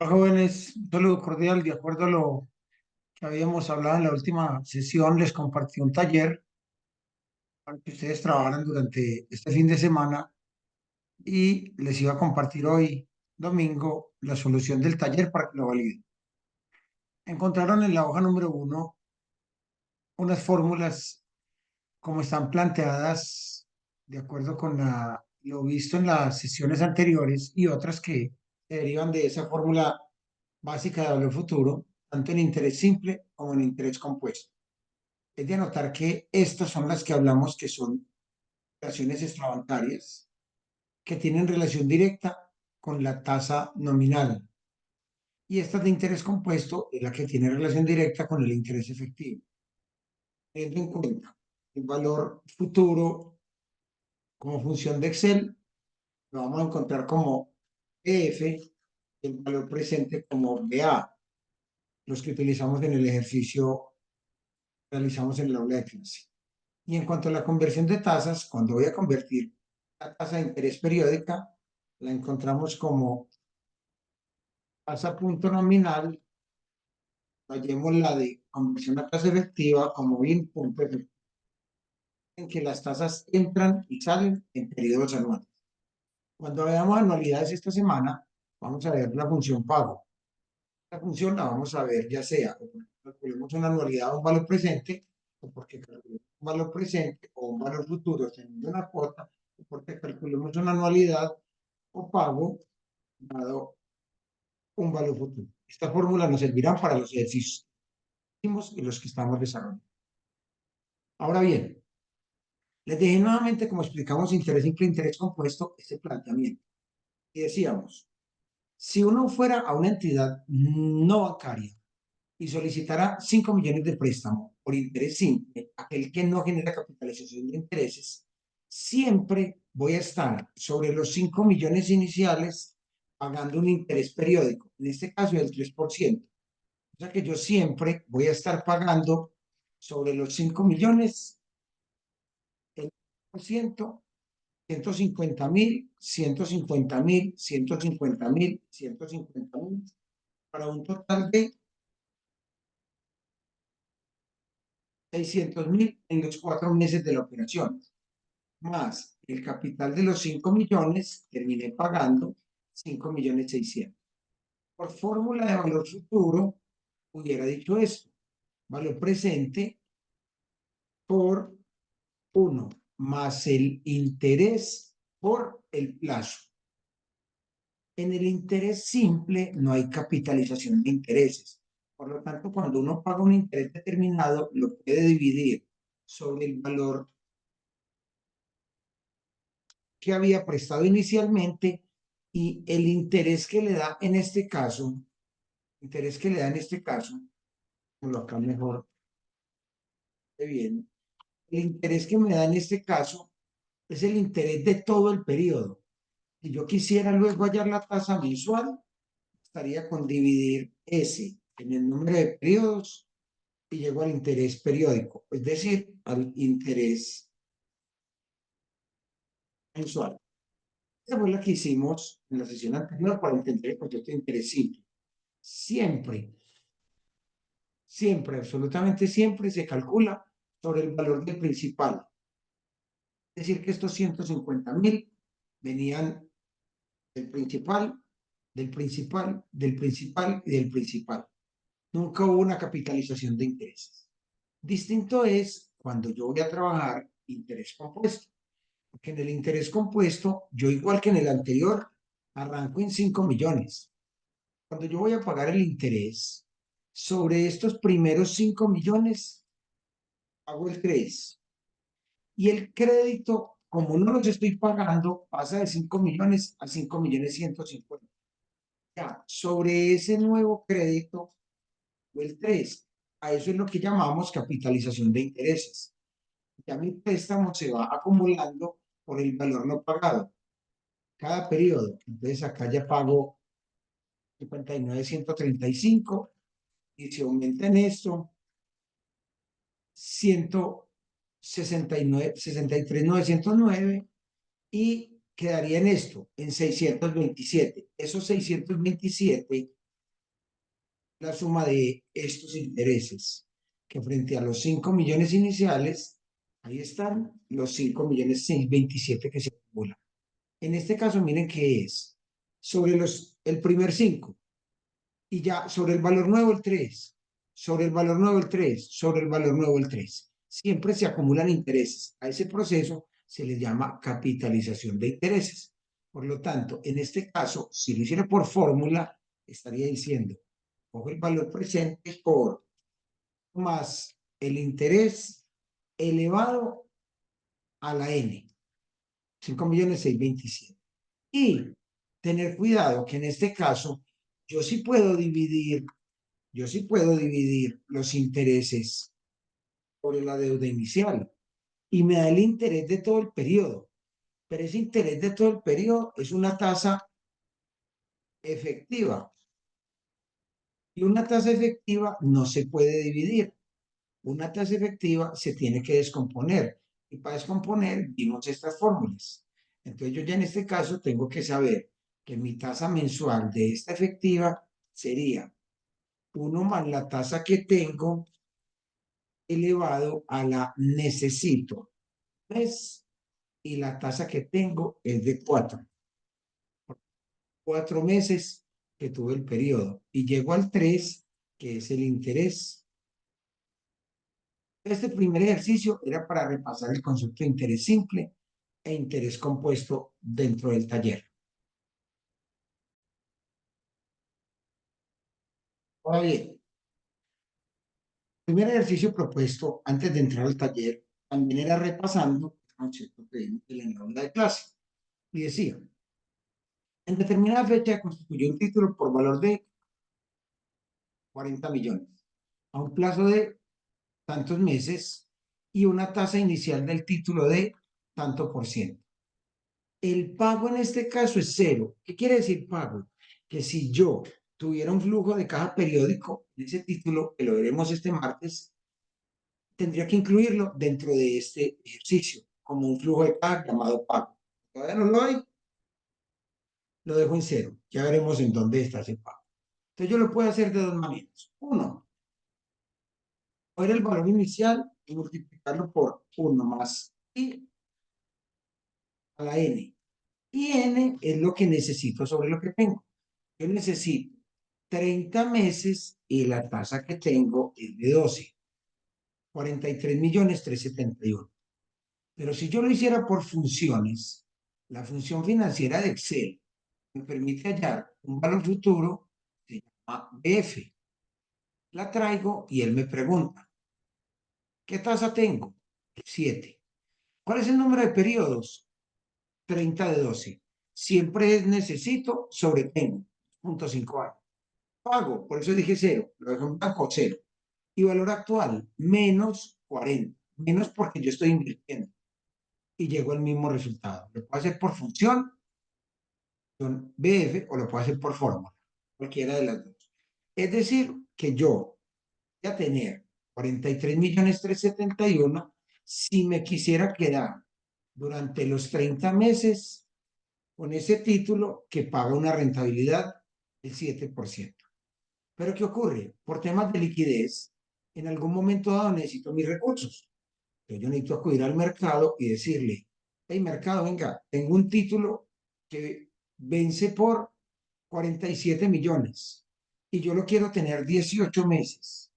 Jóvenes, un saludo cordial. De acuerdo a lo que habíamos hablado en la última sesión, les compartí un taller para que ustedes trabajaran durante este fin de semana y les iba a compartir hoy, domingo, la solución del taller para que lo validen. Encontraron en la hoja número 1 unas fórmulas como están planteadas de acuerdo con lo visto en las sesiones anteriores y otras que se derivan de esa fórmula básica de valor futuro, tanto en interés simple como en interés compuesto. Es de anotar que estas son las que hablamos que son relaciones extrabancarias, que tienen relación directa con la tasa nominal. Y esta de interés compuesto es la que tiene relación directa con el interés efectivo. Teniendo en cuenta el valor futuro como función de Excel, lo vamos a encontrar como EF, el valor presente como BA, los que utilizamos en el ejercicio que realizamos en el aula de clase. Y en cuanto a la conversión de tasas, cuando voy a convertir la tasa de interés periódica, la encontramos como tasa punto nominal, hallemos la de conversión a tasa efectiva como bien punto efectivo, en que las tasas entran y salen en periodos anuales. Cuando veamos anualidades esta semana, vamos a ver la función pago. La función la vamos a ver ya sea o porque calculemos una anualidad o un valor presente, o porque calculemos un valor presente o un valor futuro teniendo una cuota, o porque calculemos una anualidad o pago dado un valor futuro. Esta fórmula nos servirá para los ejercicios y los que estamos desarrollando. Ahora bien, les dejé nuevamente, como explicamos, interés simple e interés compuesto, este planteamiento. Y decíamos, si uno fuera a una entidad no bancaria y solicitara 5 millones de préstamo por interés simple, aquel que no genera capitalización de intereses, siempre voy a estar sobre los 5 millones iniciales pagando un interés periódico, en este caso del 3%. O sea que yo siempre voy a estar pagando sobre los 5 millones el 1%, 150.000, 150.000, 150.000, 150.000, para un total de 600.000 en los 4 meses de la operación, más el capital de los 5 millones, terminé pagando 5.600.000. Por fórmula de valor futuro, hubiera dicho esto, valor presente por 1 más el interés por el plazo. En el interés simple no hay capitalización de intereses. Por lo tanto, cuando uno paga un interés determinado, lo puede dividir sobre el valor que había prestado inicialmente y el interés que le da en este caso, interés que le da en este caso, lo acá mejor, bien, el interés que me da en este caso es el interés de todo el periodo. Si yo quisiera luego hallar la tasa mensual, estaría con dividir S en el número de periodos y llego al interés periódico, es decir, al interés mensual. Esa fue la que hicimos en la sesión anterior para entender el concepto de interés simple. Siempre, siempre, absolutamente siempre se calcula sobre el valor del principal. Es decir, que estos 150.000 venían del principal, del principal, del principal y del principal. Nunca hubo una capitalización de intereses. Distinto es cuando yo voy a trabajar interés compuesto, porque en el interés compuesto, yo igual que en el anterior, arranco en 5 millones. Cuando yo voy a pagar el interés sobre estos primeros 5 millones, hago el 3. Y el crédito, como no los estoy pagando, pasa de 5 millones a 5.150.000. Ya, sobre ese nuevo crédito, o el 3, a eso es lo que llamamos capitalización de intereses. Ya mi préstamo se va acumulando por el valor no pagado cada periodo. Entonces acá ya pago 59.135 y si aumenta en esto 169, 63.909 y quedaría en esto, en 627. Esos 627 la suma de estos intereses, que frente a los 5 millones iniciales, ahí están los 5 millones 627 que se acumulan. En este caso, miren qué es. Sobre el primer 5 y ya sobre el valor nuevo el 3, sobre el valor nuevo el 3, sobre el valor nuevo el 3. Siempre se acumulan intereses. A ese proceso se le llama capitalización de intereses. Por lo tanto, en este caso, si lo hiciera por fórmula, estaría diciendo, cojo el valor presente por más el interés elevado a la n, 5.627.000. Y tener cuidado que en este caso yo sí puedo dividir, yo sí puedo dividir los intereses sobre la deuda inicial y me da el interés de todo el periodo. Pero ese interés de todo el periodo es una tasa efectiva y una tasa efectiva no se puede dividir. Una tasa efectiva se tiene que descomponer y para descomponer vimos estas fórmulas. Entonces yo ya en este caso tengo que saber que mi tasa mensual de esta efectiva sería 1 más la tasa que tengo elevado a la necesito. ¿Ves? Y la tasa que tengo es de 4. 4 meses que tuve el periodo. Y llego al 3, que es el interés. Este primer ejercicio era para repasar el concepto de interés simple e interés compuesto dentro del taller. Ahora bien, el primer ejercicio propuesto antes de entrar al taller también era repasando el concepto que vimos en la aula de clase. Y decía, en determinada fecha constituyó un título por valor de 40 millones, a un plazo de tantos meses y una tasa inicial del título de tanto por ciento. El pago en este caso es cero. ¿Qué quiere decir pago? Que si yo tuviera un flujo de caja periódico en ese título, que lo veremos este martes, tendría que incluirlo dentro de este ejercicio, como un flujo de caja llamado pago. Todavía no lo hay, lo dejo en cero. Ya veremos en dónde está ese pago. Entonces yo lo puedo hacer de dos maneras. Uno, coger el valor inicial y multiplicarlo por 1 más i a la n. Y n es lo que necesito sobre lo que tengo. Yo necesito 30 meses y la tasa que tengo es de 12, 43.371.000. Pero si yo lo hiciera por funciones, la función financiera de Excel me permite hallar un valor futuro, se llama BF. La traigo y él me pregunta, ¿qué tasa tengo? 7. ¿Cuál es el número de periodos? 30 de 12. Siempre es necesito sobre tengo, 0.5 años. Pago, por eso dije cero, lo dejo en blanco, cero. Y valor actual, menos 40. Menos porque yo estoy invirtiendo y llego al mismo resultado. Lo puedo hacer por función, BF, o lo puedo hacer por fórmula, cualquiera de las dos. Es decir, que yo voy a tener 43.371.000 si me quisiera quedar durante los 30 meses con ese título que paga una rentabilidad del 7%. Pero ¿qué ocurre? Por temas de liquidez, en algún momento dado necesito mis recursos. Entonces yo necesito acudir al mercado y decirle, hey mercado, venga, tengo un título que vence por 47 millones y yo lo quiero tener 18 meses.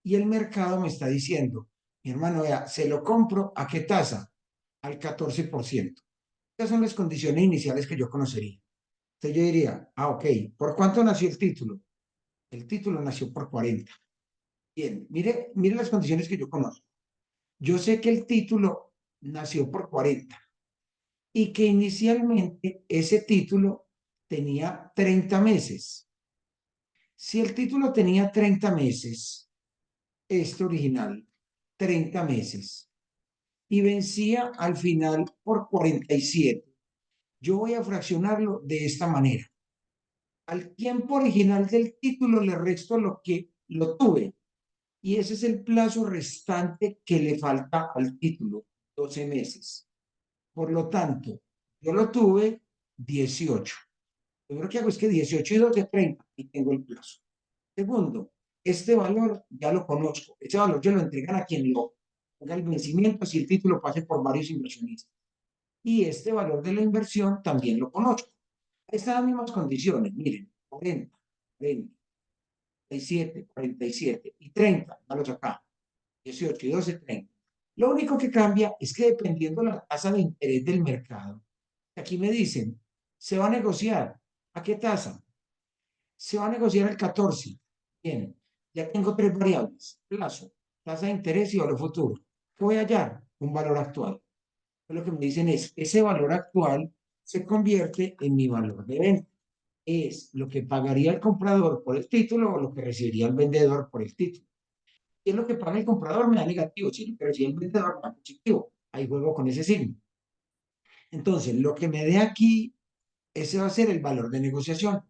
Y el mercado me está diciendo, mi hermano, vea, se lo compro, ¿a qué tasa? Al 14%. Esas son las condiciones iniciales que yo conocería. Entonces yo diría, ok, ¿por cuánto nació el título? El título nació por 40. Bien, mire las condiciones que yo conozco. Yo sé que el título nació por 40 y que inicialmente ese título tenía 30 meses. Si el título tenía 30 meses, este original, 30 meses, y vencía al final por 47, yo voy a fraccionarlo de esta manera. Al tiempo original del título le resto lo que lo tuve, y ese es el plazo restante que le falta al título, 12 meses. Por lo tanto, yo lo tuve 18. Lo primero que hago es que 18 y 12, 30, y tengo el plazo. Segundo, este valor ya lo conozco. Ese valor yo lo entregan a quien lo haga el vencimiento si el título pase por varios inversionistas. Y este valor de la inversión también lo conozco. Están las mismas condiciones, miren, 40, 20, 47, 47 y 30, dalos acá, 18 y 12, 30. Lo único que cambia es que dependiendo de la tasa de interés del mercado, aquí me dicen, se va a negociar. ¿A qué tasa? Se va a negociar el 14. Bien, ya tengo tres variables, plazo, tasa de interés y valor futuro. ¿Qué voy a hallar? Un valor actual. Lo que me dicen es, ese valor actual se convierte en mi valor de venta. Es lo que pagaría el comprador por el título o lo que recibiría el vendedor por el título. Si es lo que paga el comprador, me da negativo. Si lo que recibe el vendedor, me da positivo. Ahí juego con ese signo. Entonces, lo que me dé aquí, ese va a ser el valor de negociación.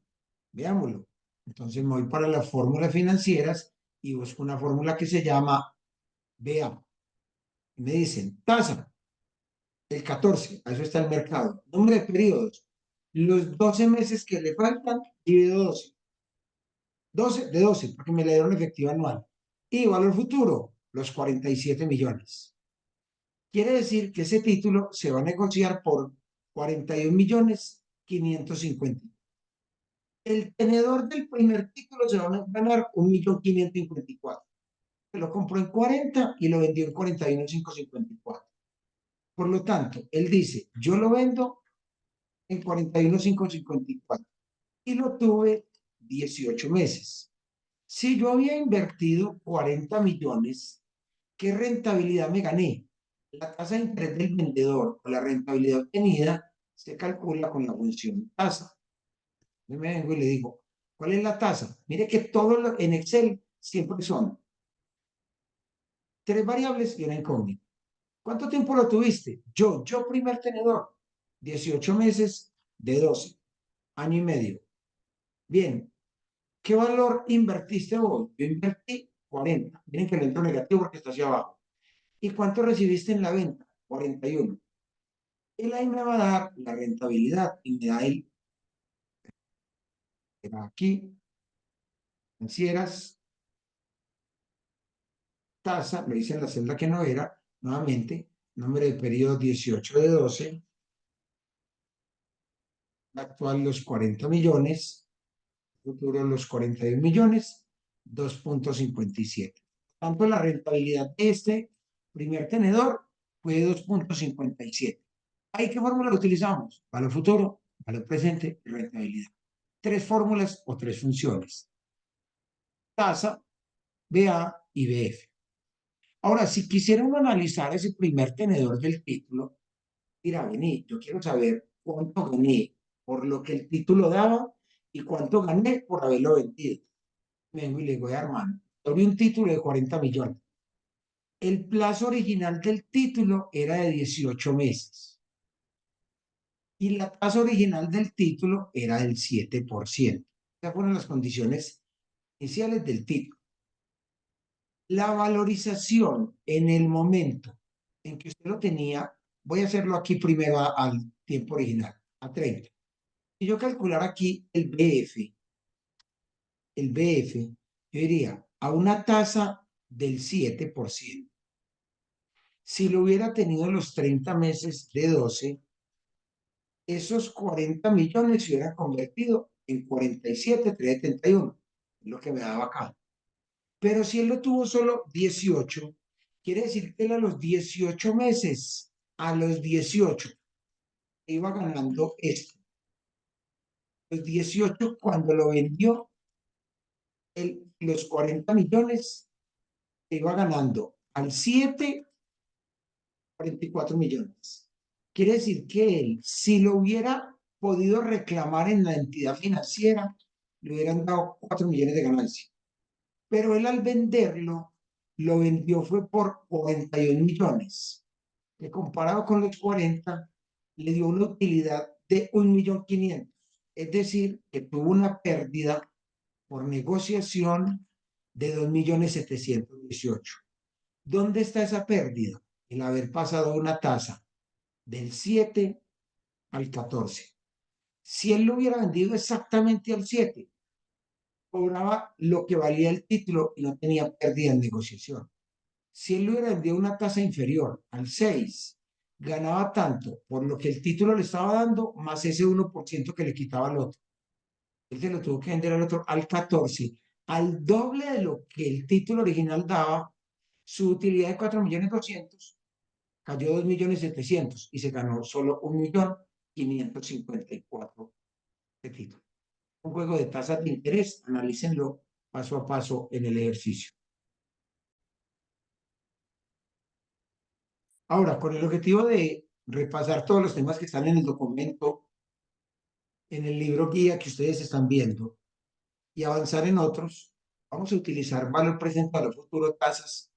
Veámoslo. Entonces, me voy para las fórmulas financieras y busco una fórmula que se llama BA. Me dicen tasa, el 14, a eso está el mercado. Número de periodos, los 12 meses que le faltan, dividido 12. 12 de 12, porque me le dieron efectiva anual. Y valor futuro, los 47 millones. Quiere decir que ese título se va a negociar por 41 millones 550. El tenedor del primer título se va a ganar 1.554.000. Lo compró en 40 y lo vendió en 41.554. Por lo tanto, él dice, yo lo vendo en 41.554 y lo tuve 18 meses. Si yo había invertido 40 millones, ¿qué rentabilidad me gané? La tasa de interés del vendedor o la rentabilidad obtenida se calcula con la función tasa. Yo me vengo y le digo, ¿cuál es la tasa? Mire que todo en Excel siempre son tres variables y una incógnita. ¿Cuánto tiempo lo tuviste? Yo primer tenedor, 18 meses de 12, año y medio. Bien, ¿qué valor invertiste vos? Yo invertí 40. Miren que le entro negativo porque está hacia abajo. ¿Y cuánto recibiste en la venta? 41. Él ahí me va a dar la rentabilidad y me da el, aquí, financieras, tasa, me dice en la celda que no era, nuevamente, número de periodo 18 de 12, actual los 40 millones, futuro los 41 millones, 2.57. Tanto la rentabilidad de este primer tenedor fue 2.57. ¿Ahí qué fórmula utilizamos? Valor futuro, valor presente y rentabilidad. Tres fórmulas o tres funciones. Tasa, BA y BF. Ahora, si quisiéramos analizar ese primer tenedor del título, mira, vení, yo quiero saber cuánto gané por lo que el título daba y cuánto gané por haberlo vendido. Vengo y le digo, hermano, doy un título de 40 millones. El plazo original del título era de 18 meses y la tasa original del título era del 7%. Esas fueron las condiciones iniciales del título. La valorización en el momento en que usted lo tenía, voy a hacerlo aquí primero al tiempo original, a 30. Si yo calcular aquí el BF, yo diría a una tasa del 7%. Si lo hubiera tenido los 30 meses de 12, esos 40 millones se hubieran convertido en 47,371, lo que me daba acá. Pero si él lo tuvo solo 18, quiere decir que él a los 18 meses, a los 18, iba ganando esto. Los 18, cuando lo vendió, los 40 millones, iba ganando al 7, 44 millones. Quiere decir que él, si lo hubiera podido reclamar en la entidad financiera, le hubieran dado 4 millones de ganancia. Pero él al venderlo, lo vendió fue por 41 millones, que comparado con los 40, le dio una utilidad de 1.500.000. Es decir, que tuvo una pérdida por negociación de 2.718.000. ¿Dónde está esa pérdida? El haber pasado una tasa del 7 al 14. Si él lo hubiera vendido exactamente al 7, cobraba lo que valía el título y no tenía pérdida en negociación. Si él le hubiera vendido una tasa inferior al 6, ganaba tanto por lo que el título le estaba dando, más ese 1% que le quitaba al otro. Él se lo tuvo que vender al otro al 14, al doble de lo que el título original daba. Su utilidad de 4.200.000 cayó 2.700.000 y se ganó solo 1.554.000 de título. Un juego de tasas de interés, analícenlo paso a paso en el ejercicio. Ahora, con el objetivo de repasar todos los temas que están en el documento, en el libro guía que ustedes están viendo y avanzar en otros, vamos a utilizar valor presente, valor futuro, tasas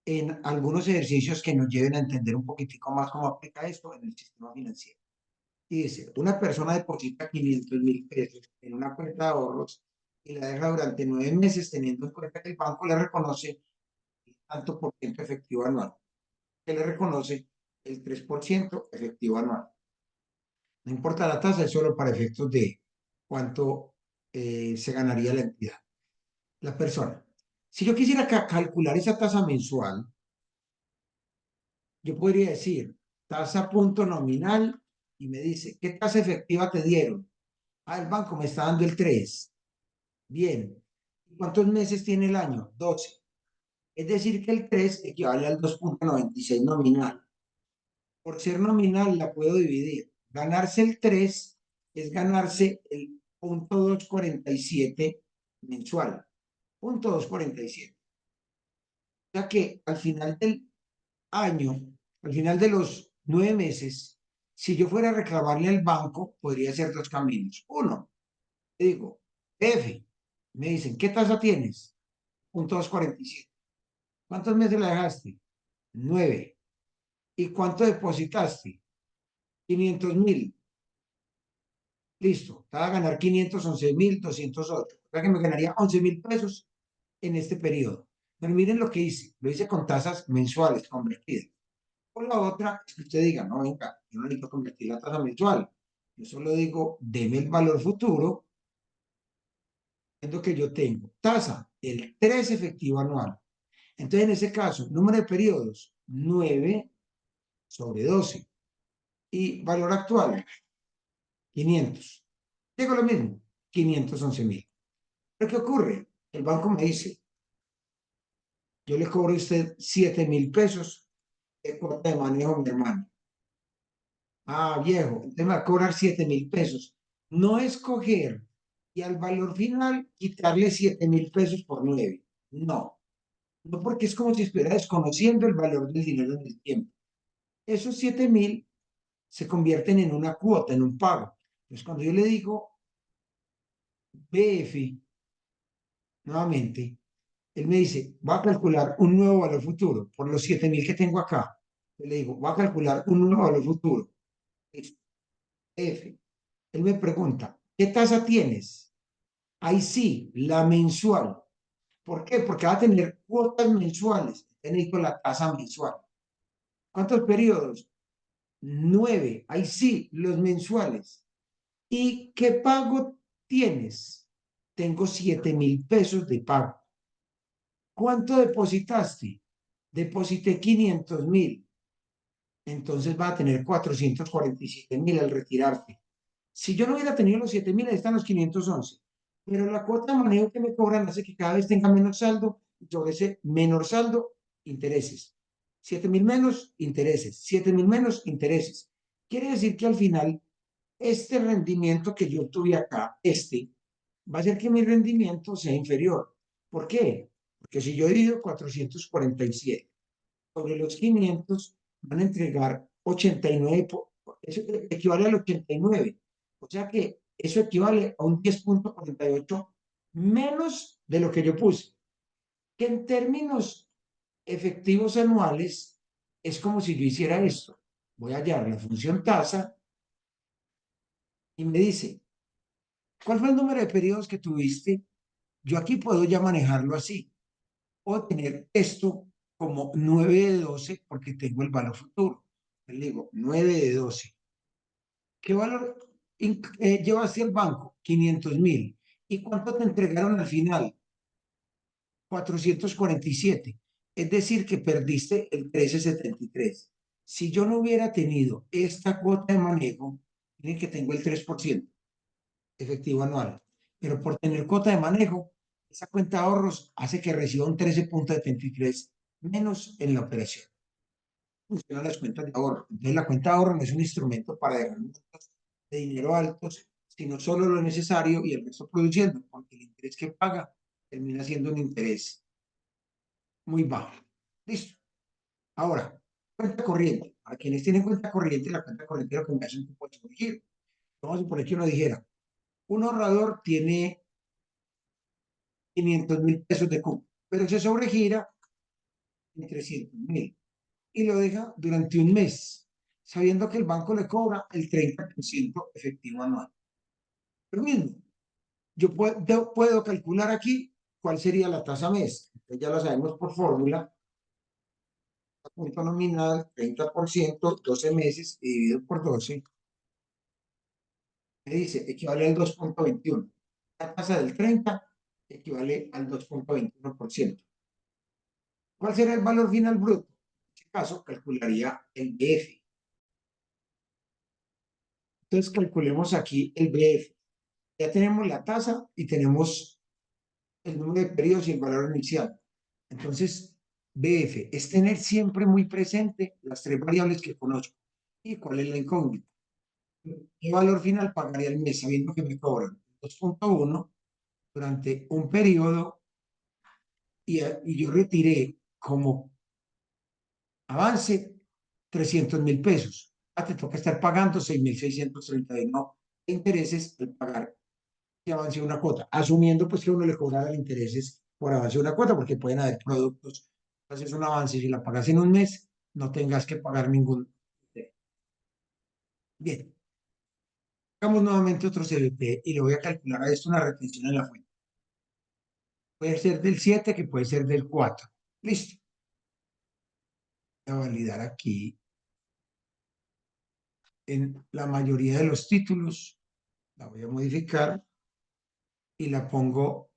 en algunos ejercicios que nos lleven a entender un poquitico más cómo aplica esto en el sistema financiero. Y dice, una persona deposita 500.000 pesos en una cuenta de ahorros y la deja durante 9 meses teniendo en cuenta que el banco le reconoce el tanto por ciento efectivo anual, que le reconoce el 3% efectivo anual. No importa la tasa, es solo para efectos de cuánto se ganaría la entidad, la persona. Si yo quisiera calcular esa tasa mensual, yo podría decir tasa punto nominal y me dice, ¿qué tasa efectiva te dieron? Ah, el banco me está dando el 3. Bien. ¿Cuántos meses tiene el año? 12. Es decir, que el 3 equivale al 2,96 nominal. Por ser nominal la puedo dividir. Ganarse el 3 es ganarse el 0,247 mensual. 0,247. O sea que al final del año, al final de los 9 meses, si yo fuera a reclamarle al banco, podría ser dos caminos. Uno, le digo, F, me dicen, ¿qué tasa tienes? 0,247. ¿Cuántos meses la dejaste? 9. ¿Y cuánto depositaste? 500.000. Listo, te va a ganar 511.208. O sea que me ganaría 11.000 pesos en este periodo. Pero miren lo que hice. Lo hice con tasas mensuales convertidas. Por la otra, es que usted diga, no, venga, yo no necesito convertir la tasa mensual. Yo solo digo, deme el valor futuro, es lo que yo tengo. Tasa, el 3 efectivo anual. Entonces, en ese caso, número de periodos, 9/12. Y valor actual, 500. Digo lo mismo, 511.000. ¿Pero qué ocurre? El banco me dice, yo le cobro a usted 7.000 pesos de cuota de manejo, mi hermano. Ah, viejo, usted me va a cobrar 7.000 pesos. No escoger y al valor final quitarle 7.000 pesos por 9. No, no, porque es como si estuviera desconociendo el valor del dinero en el tiempo. Esos 7.000 se convierten en una cuota, en un pago. Entonces, cuando yo le digo BF, nuevamente, él me dice, va a calcular un nuevo valor futuro por los 7.000 que tengo acá. Yo le digo, va a calcular un nuevo valor futuro. Es F. Él me pregunta, ¿qué tasa tienes? Ahí sí, la mensual. ¿Por qué? Porque va a tener cuotas mensuales. Necesito la tasa mensual. ¿Cuántos periodos? 9. Ahí sí, los mensuales. ¿Y qué pago tienes? Tengo 7.000 pesos de pago. ¿Cuánto depositaste? Deposité 500.000. Entonces va a tener 447.000 al retirarte. Si yo no hubiera tenido los 7.000, ahí están los 511. Pero la cuota de manejo que me cobran hace que cada vez tenga menos saldo y sobre ese menor saldo, intereses. 7.000 menos, intereses. 7.000 menos, intereses. Quiere decir que al final, este rendimiento que yo tuve acá, va a hacer que mi rendimiento sea inferior. ¿Por qué? Porque si yo divido 447 sobre los 500, van a entregar 89, eso equivale al 89. O sea que eso equivale a un 10,48 menos de lo que yo puse. Que en términos efectivos anuales es como si yo hiciera esto. Voy a hallar la función tasa y me dice, ¿cuál fue el número de periodos que tuviste? Yo aquí puedo ya manejarlo así. O tener esto como 9/12 porque tengo el valor futuro. Le digo 9/12. ¿Qué valor lleva hacia el banco? 500.000. ¿Y cuánto te entregaron al final? 447. Es decir, que perdiste el 13,73. Si yo no hubiera tenido esta cuota de manejo, miren que tengo el 3% efectivo anual, pero por tener cuota de manejo, esa cuenta de ahorros hace que reciba un 13,73 menos en la operación. Funcionan las cuentas de ahorro. Entonces, la cuenta de ahorro no es un instrumento para dejar montos de dinero altos, sino solo lo necesario y el resto produciendo, porque el interés que paga termina siendo un interés muy bajo. Listo. Ahora, cuenta corriente. Para quienes tienen cuenta corriente, la cuenta corriente lo que me hace un tipo de sobregiro. Vamos a suponer que uno dijera, un ahorrador tiene 500.000 pesos de cupo, pero se sobregira en 300.000 y lo deja durante un mes, sabiendo que el banco le cobra el 30% efectivo anual. Lo mismo, yo puedo calcular aquí cuál sería la tasa mes. Entonces ya lo sabemos por fórmula, punto nominal, 30%, 12 meses y dividido por 12, me dice, equivale al 2,21. La tasa del 30 equivale al 2,21%. ¿Cuál será el valor final bruto? En este caso, calcularía el BF. Entonces, calculemos aquí el BF. Ya tenemos la tasa y tenemos el número de periodos y el valor inicial. Entonces, BF es tener siempre muy presente las tres variables que conozco. ¿Y cuál es la incógnita? ¿Qué valor final pagaría el mes sabiendo que me cobran 2,1 durante un periodo y yo retiré como avance 300.000 pesos? Te toca estar pagando 6.631 de intereses al pagar que avance una cuota, asumiendo pues que uno le cobrara intereses por avance de una cuota, porque pueden haber productos, haces un avance y si la pagas en un mes, no tengas que pagar ningún. Bien, hagamos nuevamente otro CBT y le voy a calcular a esto una retención en la fuente. Puede ser del 7, que puede ser del 4. Listo. Voy a validar aquí en la mayoría de los títulos. La voy a modificar y la pongo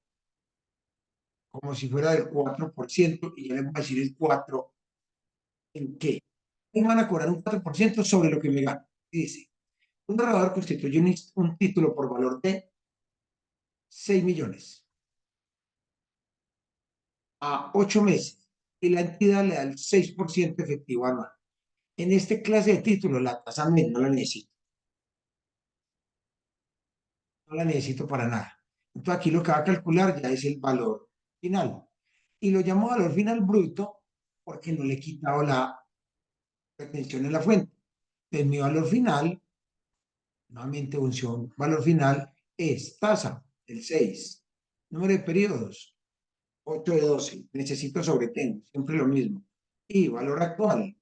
como si fuera del 4% y ya le voy a decir el 4 en qué. Me van a cobrar un 4% sobre lo que me gano. Dice, un ahorrador constituye un título por valor de 6 millones a 8 meses y la entidad le da el 6% efectivo anual. En este clase de título, la tasa MED no la necesito para nada. Entonces aquí lo que va a calcular ya es el valor final. Y lo llamo valor final bruto porque no le he quitado la retención en la fuente. Entonces mi valor final, nuevamente función, valor final es tasa, el 6. Número de periodos, 8 de 12. Necesito sobretengo, siempre lo mismo. Y valor actual,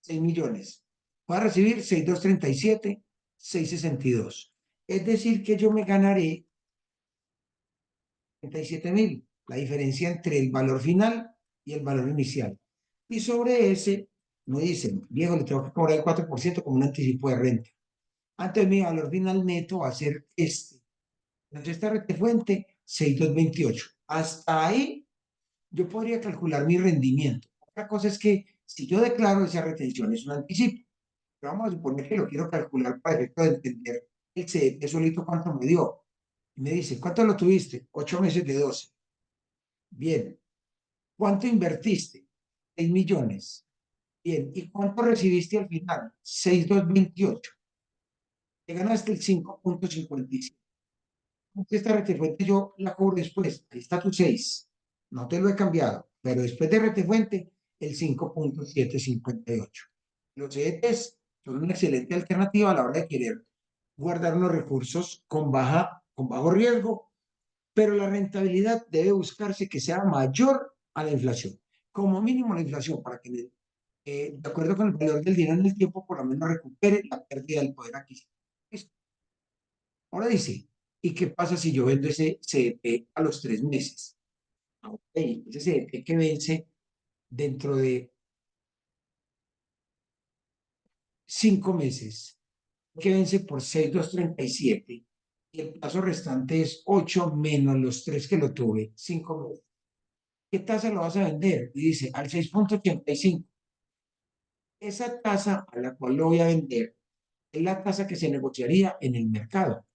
6 millones. Voy a recibir 6,237, 6,62. Es decir, que yo me ganaré 37.000, la diferencia entre el valor final y el valor inicial. Y sobre ese, me dicen, viejo, le tengo que cobrar el 4% como un anticipo de renta. Antes mi valor final neto va a ser este. Entonces, esta renta fuente, 6,228. Hasta ahí yo podría calcular mi rendimiento. Otra cosa es que si yo declaro esa retención es un anticipo, pero vamos a suponer que lo quiero calcular para efecto de entender el CDT solito cuánto me dio. Y me dice, ¿cuánto lo tuviste? 8 meses de 12. Bien. ¿Cuánto invertiste? 6 millones. Bien. ¿Y cuánto recibiste al final? 6,228. Te ganaste el 5,57. Esta retefuente yo la cobro después. Ahí está tu 6. No te lo he cambiado. Pero después de retefuente, el 5,758. Los CDTs son una excelente alternativa a la hora de querer guardar unos recursos con bajo riesgo, pero la rentabilidad debe buscarse que sea mayor a la inflación. Como mínimo la inflación, para que de acuerdo con el valor del dinero en el tiempo, por lo menos recupere la pérdida del poder adquisitivo. Listo. Ahora dice, ¿y qué pasa si yo vendo ese CDT a los 3 meses? Ok, ese CDT que vence dentro de 5 meses, que vence por 6,237. y el plazo restante es 8 menos los 3 que lo tuve, 5 meses. ¿Qué tasa lo vas a vender? Y dice al 6,85. Esa tasa a la cual lo voy a vender es la tasa que se negociaría en el mercado.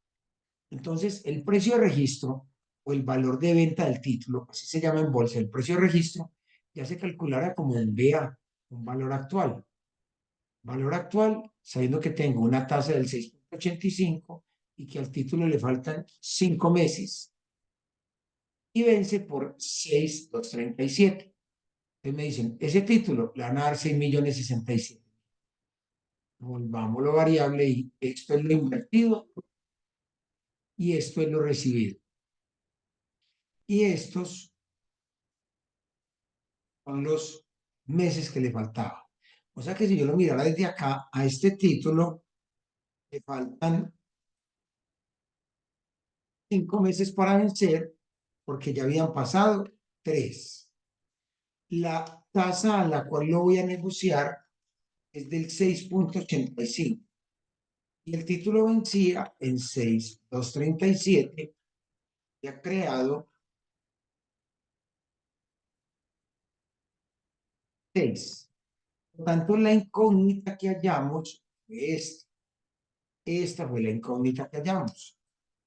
Entonces, el precio de registro o el valor de venta del título, así se llama en bolsa, el precio de registro, ya se calculará como un VA, un valor actual. Valor actual, sabiendo que tengo una tasa del 6,85 y que al título le faltan 5 meses y vence por 6,237. Entonces me dicen, ese título le van a dar 6,067,000. Volvamos lo variable y esto es lo invertido y esto es lo recibido. Y estos son los meses que le faltaban. O sea que si yo lo mirara desde acá, a este título le faltan 5 meses para vencer porque ya habían pasado 3. La tasa a la cual lo voy a negociar es del 6,85 y el título vencía en 6,237 y ha creado 6. Por tanto, la incógnita que hallamos es esta fue la incógnita que hallamos.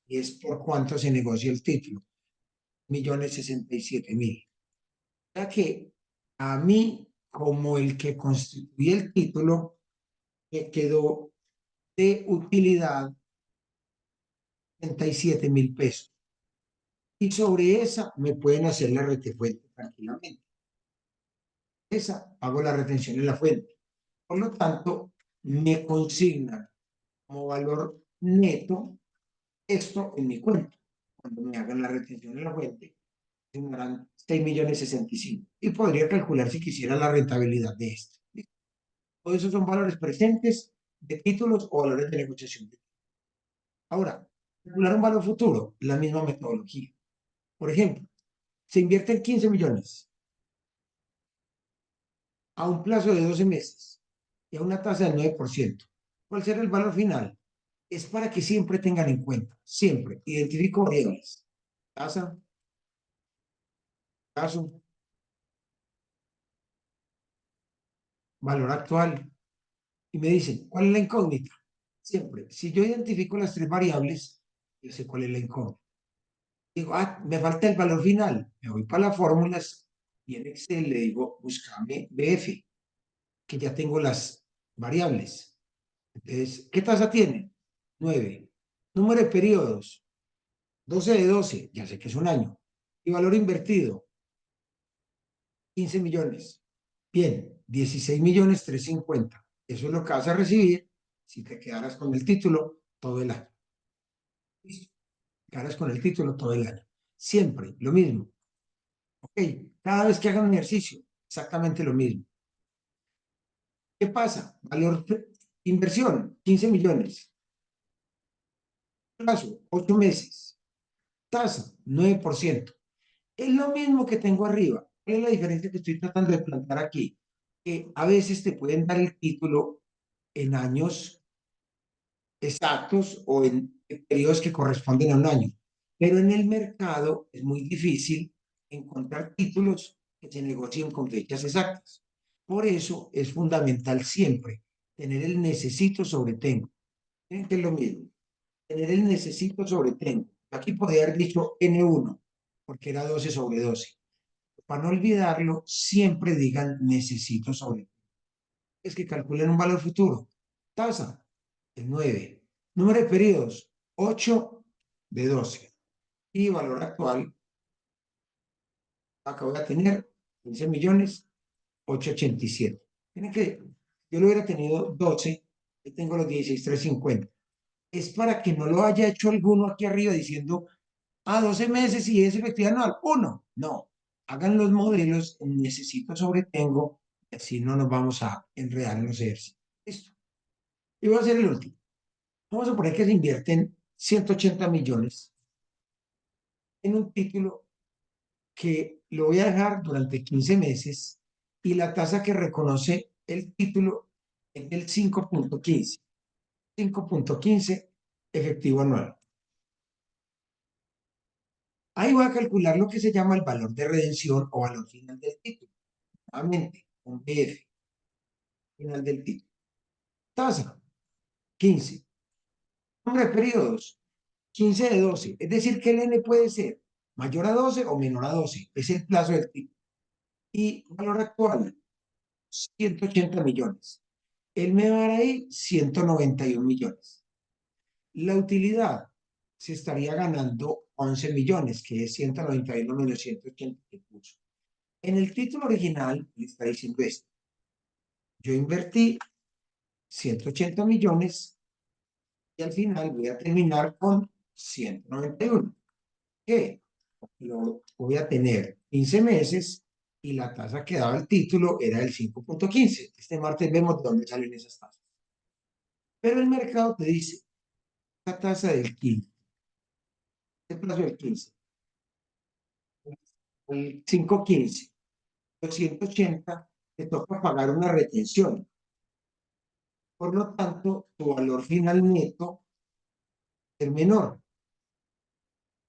Y es por cuánto se negocia el título. 1,067,000. O sea que a mí, como el que constituye el título, me quedó de utilidad 37,000 pesos. Y sobre esa me pueden hacer la retefuente tranquilamente. Esa hago la retención en la fuente. Por lo tanto, me consignan como valor neto esto en mi cuenta. Cuando me hagan la retención en la fuente, tendrán 6,065,000. Y podría calcular si quisiera la rentabilidad de este. Todos esos son valores presentes de títulos o valores de negociación. Ahora, calcular un valor futuro, la misma metodología. Por ejemplo, se invierten 15 millones a un plazo de 12 meses y a una tasa del 9%. ¿Cuál será el valor final? Es para que siempre tengan en cuenta, siempre, identifico variables. Tasa, plazo, valor actual. Y me dicen, ¿cuál es la incógnita? Siempre, si yo identifico las 3 variables, yo sé cuál es la incógnita. Digo, me falta el valor final. Me voy para las fórmulas y en Excel le digo, búscame BF, que ya tengo las variables. Entonces, ¿qué tasa tiene? 9. Número de periodos, 12 de 12, ya sé que es un año. Y valor invertido, 15 millones. Bien, 16,350,000. Eso es lo que vas a recibir si te quedaras con el título todo el año. Listo. Quedaras con el título todo el año. Siempre lo mismo. Ok, cada vez que hagan un ejercicio, exactamente lo mismo. ¿Qué pasa? Valor, inversión, 15 millones. Plazo, 8 meses. Tasa, 9%. Es lo mismo que tengo arriba. ¿Cuál es la diferencia que estoy tratando de plantear aquí? Que a veces te pueden dar el título en años exactos o en periodos que corresponden a un año. Pero en el mercado es muy difícil encontrar títulos que se negocien con fechas exactas. Por eso es fundamental siempre tener el necesito sobre tengo. ¿Ven que es lo mismo? Tener el necesito sobre tengo. Aquí podría haber dicho N1, porque era 12 sobre 12. Para no olvidarlo, siempre digan necesito sobre tengo. Es que calculen un valor futuro. Tasa, el 9. Número de periodos, 8 de 12. Y valor actual, acá voy a tener 15,887,000. Tienen que, yo lo hubiera tenido 12, y tengo los 16,350. Es para que no lo haya hecho alguno aquí arriba diciendo, 12 meses y es efectivo anual. Uno, no. Hagan los modelos, necesito sobre tengo, y así no nos vamos a enredar en los ejercicios. Listo. Y voy a hacer el último. Vamos a suponer que se invierten 180 millones en un título que lo voy a dejar durante 15 meses y la tasa que reconoce el título es del 5,15. 5,15 efectivo anual. Ahí voy a calcular lo que se llama el valor de redención o valor final del título. Nuevamente, un BF, final del título. Tasa, 15. Número de periodos, 15 de 12. Es decir, que el N puede ser mayor a 12 o menor a 12. Es el plazo del título. Y valor actual, 180 millones. Él me va a dar ahí 191 millones. La utilidad se estaría ganando 11 millones, que es 191 menos 180 que puso. En el título original le está diciendo esto. Yo invertí 180 millones y al final voy a terminar con 191. ¿Qué? Lo voy a tener 15 meses y la tasa que daba el título era el 5.15. Este martes vemos de dónde salen esas tasas. Pero el mercado te dice, la tasa del 15, el plazo del 15, el 5.15, 280, te toca pagar una retención. Por lo tanto, tu valor final neto es menor.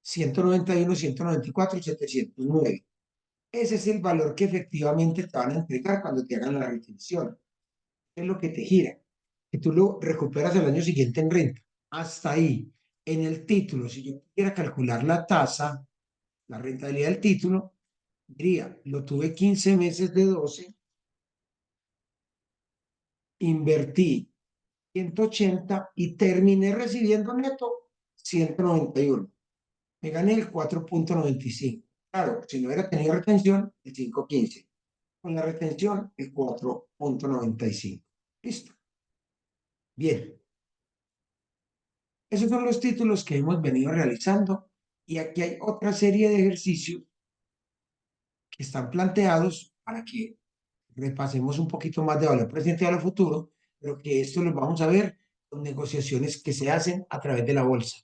191, 194 y 709. Ese es el valor que efectivamente te van a entregar cuando te hagan la retención. Es lo que te gira, que tú lo recuperas el año siguiente en renta. Hasta ahí. En el título, si yo quisiera calcular la tasa, la rentabilidad del título, diría, lo tuve 15 meses de 12, invertí 180 y terminé recibiendo neto 191. Me gané el 4.95. Claro, si no hubiera tenido retención, el 5.15. Con la retención, el 4.95. Listo. Bien. Esos son los títulos que hemos venido realizando y aquí hay otra serie de ejercicios que están planteados para que repasemos un poquito más de valor presente y valor futuro, pero que esto lo vamos a ver con negociaciones que se hacen a través de la bolsa.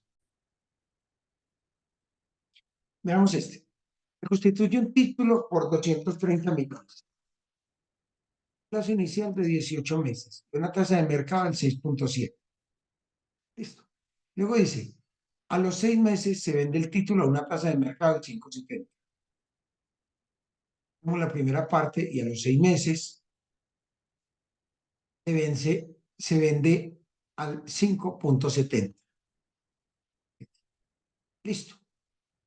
Veamos este. Se constituye un título por 230 millones. Plazo inicial de 18 meses. Una tasa de mercado del 6.7. Listo. Luego dice, a los 6 meses se vende el título a una tasa de mercado del 5.70. Como la primera parte y a los 6 meses se vende al 5.70. Listo.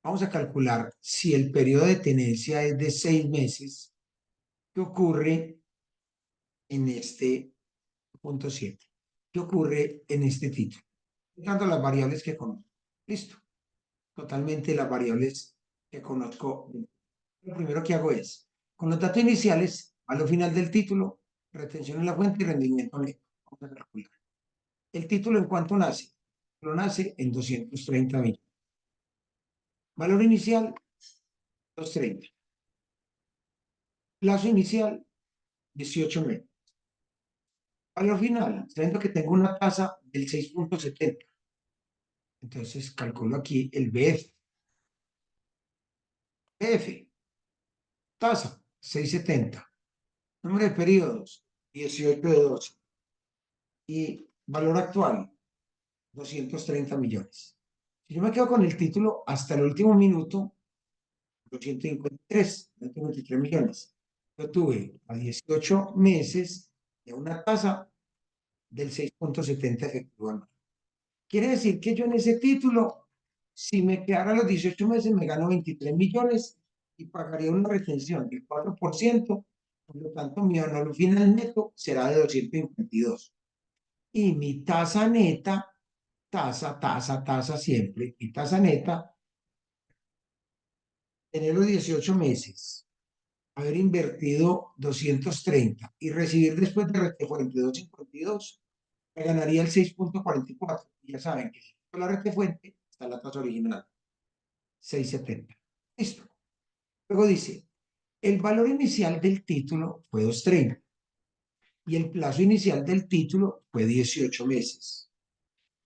Vamos a calcular si el periodo de tenencia es de 6 meses, ¿qué ocurre en este punto 7? ¿Qué ocurre en este título? Dando las variables que conozco. Listo. Totalmente las variables que conozco. Lo primero que hago es, con los datos iniciales, valor final del título, retención en la fuente y rendimiento neto. Vamos a calcular. ¿El título en cuánto nace? Lo nace en 230 mil. Valor inicial, 230. Plazo inicial, 18 meses. Valor final, sabiendo que tengo una tasa del 6.70. Entonces calculo aquí el BF. BF, tasa, 6.70. Número de periodos, 18 de 12. Y valor actual, 230 millones. Si yo me quedo con el título hasta el último minuto, 253 millones. Yo tuve a 18 meses de una tasa del 6.70 efectivo anual. Quiere decir que yo en ese título, si me quedara los 18 meses, me gano 23 millones y pagaría una retención del 4%, por lo tanto mi valor final neto será de 252. Y mi tasa neta, tasa siempre, mi tasa neta, tener los 18 meses, haber invertido 230 y recibir después de retefuente 252, me ganaría el 6.44. Y ya saben que si la retefuente está la tasa original, 6.70. Listo. Luego dice, el valor inicial del título fue 230 y el plazo inicial del título fue 18 meses.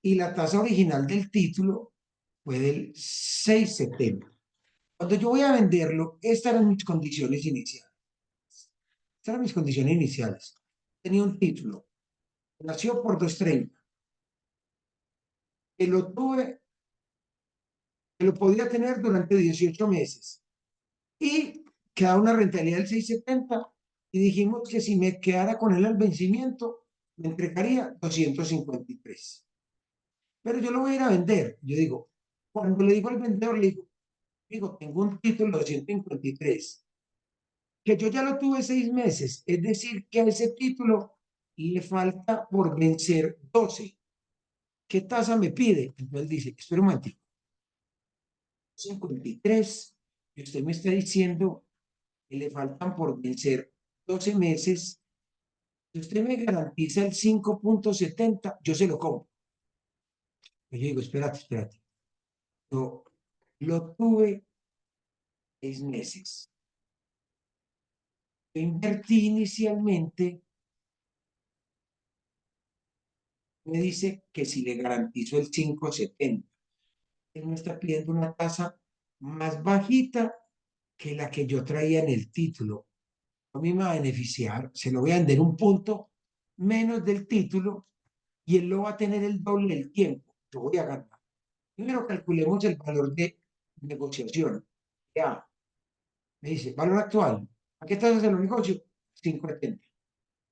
Y la tasa original del título fue del 6.70. Cuando yo voy a venderlo, estas eran mis condiciones iniciales. Estas eran mis condiciones iniciales. Tenía un título, nació por 230, que lo tuve que lo podía tener durante 18 meses. Y quedaba una rentabilidad del 6,70 y dijimos que si me quedara con él al vencimiento, me entregaría 253. Pero yo lo voy a ir a vender. Yo digo, cuando le digo al vendedor, le digo, tengo un título de 253 que yo ya lo tuve 6 meses, es decir, que a ese título le falta por vencer 12. ¿Qué tasa me pide? Entonces él dice, espera un momento, 53, y usted me está diciendo que le faltan por vencer 12 meses, si usted me garantiza el 5,70, yo se lo compro. Yo digo, espérate, yo lo tuve 6 meses. Yo invertí inicialmente, me dice que si le garantizo el 5,70, él me está pidiendo una tasa más bajita que la que yo traía en el título. A mí me va a beneficiar, se lo voy a vender un punto menos del título y él lo va a tener el doble del tiempo. Yo voy a ganar. Primero calculemos el valor de negociación. Ya, me dice, valor actual. ¿A qué tasa se lo negocio? 5,70.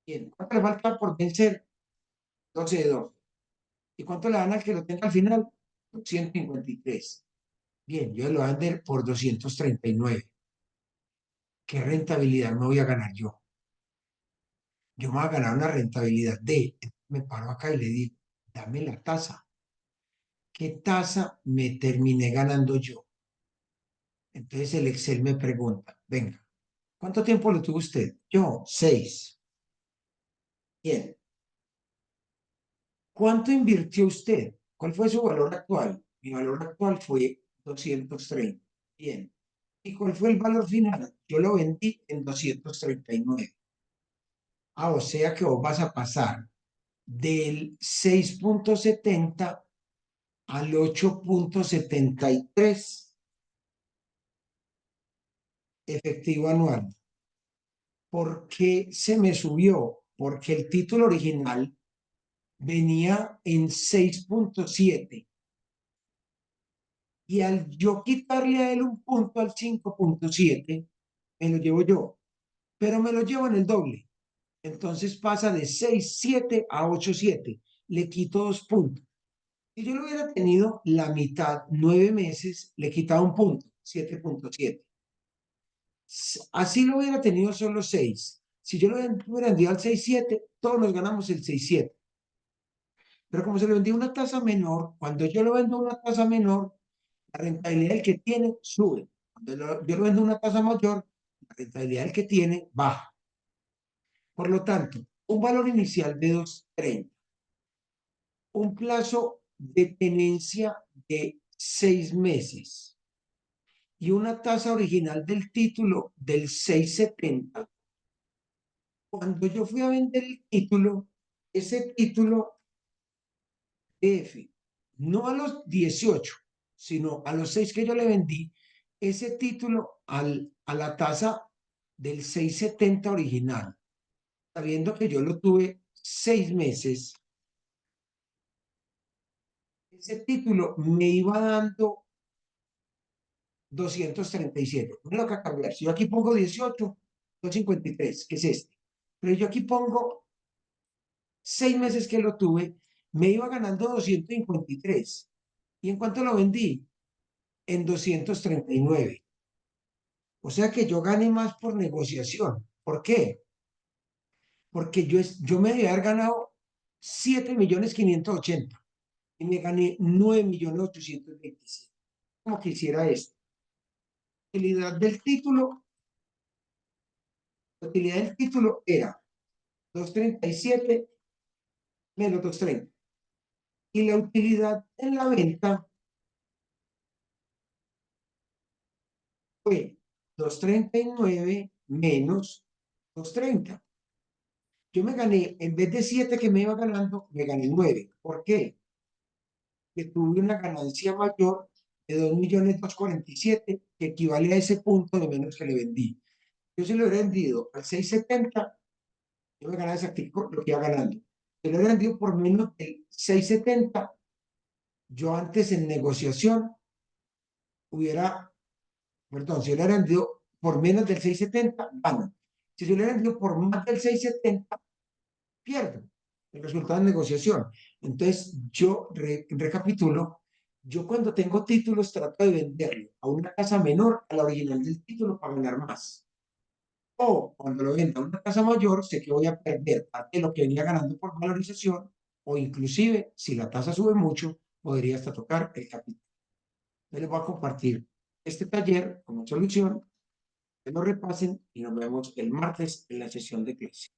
Bien, ¿cuánto le falta por vencer? 12 de 2. ¿Y cuánto le dan al que lo tenga al final? 253. Bien, yo lo voy a vender por 239. ¿Qué rentabilidad me voy a ganar yo? Yo me voy a ganar una rentabilidad de, me paro acá y le digo, dame la tasa. ¿Qué tasa me terminé ganando yo? Entonces el Excel me pregunta, venga, ¿cuánto tiempo lo tuvo usted? Yo, 6. Bien. ¿Cuánto invirtió usted? ¿Cuál fue su valor actual? Mi valor actual fue 230. Bien. ¿Y cuál fue el valor final? Yo lo vendí en 239. Ah, o sea que vos vas a pasar del 6,70 al 8,73 efectivo anual. ¿Por qué se me subió? Porque el título original venía en 6,7 y al yo quitarle a él un punto al 5,7 me lo llevo yo, pero me lo llevo en el doble. Entonces pasa de 6,7 a 8,7. Le quito 2 puntos. Si yo lo hubiera tenido la mitad, 9 meses, le quitaba un punto, 7,7. Así lo hubiera tenido solo 6. Si yo lo hubiera vendido al 6,7, todos nos ganamos el 6,7. Pero como se lo vendí a una tasa menor, cuando yo lo vendo a una tasa menor, la rentabilidad del que tiene sube. Cuando yo lo vendo a una tasa mayor, la rentabilidad del que tiene baja. Por lo tanto, un valor inicial de 2,30, un plazo de tenencia de 6 meses y una tasa original del título del 6,70. Cuando yo fui a vender el título, ese título F, no a los 18, sino a los 6 que yo le vendí, ese título a la tasa del 6,70 original, sabiendo que yo lo tuve 6 meses, ese título me iba dando 237. No es lo que va a cambiar. Si yo aquí pongo 18, 253, que es este. Pero yo aquí pongo 6 meses que lo tuve, me iba ganando 253. ¿Y en cuánto lo vendí? En 239. O sea que yo gané más por negociación. ¿Por qué? Porque yo me debía haber ganado 7,580,000 y me gané 9,827,000. Como quisiera esto. Utilidad del título, la utilidad del título era 237 menos 230. Y la utilidad en la venta fue 239 menos 230. Yo me gané, en vez de 7 que me iba ganando, me gané 9. ¿Por qué? Que tuve una ganancia mayor de 2,247,000, que equivale a ese punto de menos que le vendí. Yo se lo he vendido al 6,70, yo me ganaba exactico lo que iba ganando. Se lo he vendido por menos del 6,70. Yo antes en negociación hubiera, perdón, si yo le hubiera vendido por menos del 6.70, gano. Si yo le hubiera vendido por más del 6.70, pierdo el resultado de negociación. Entonces, yo recapitulo, yo cuando tengo títulos trato de venderlo a una tasa menor a la original del título para ganar más. O cuando lo venda a una tasa mayor, sé que voy a perder parte de lo que venía ganando por valorización, o inclusive, si la tasa sube mucho, podría hasta tocar el capital. Yo les voy a compartir este taller como solución, que lo repasen y nos vemos el martes en la sesión de clase.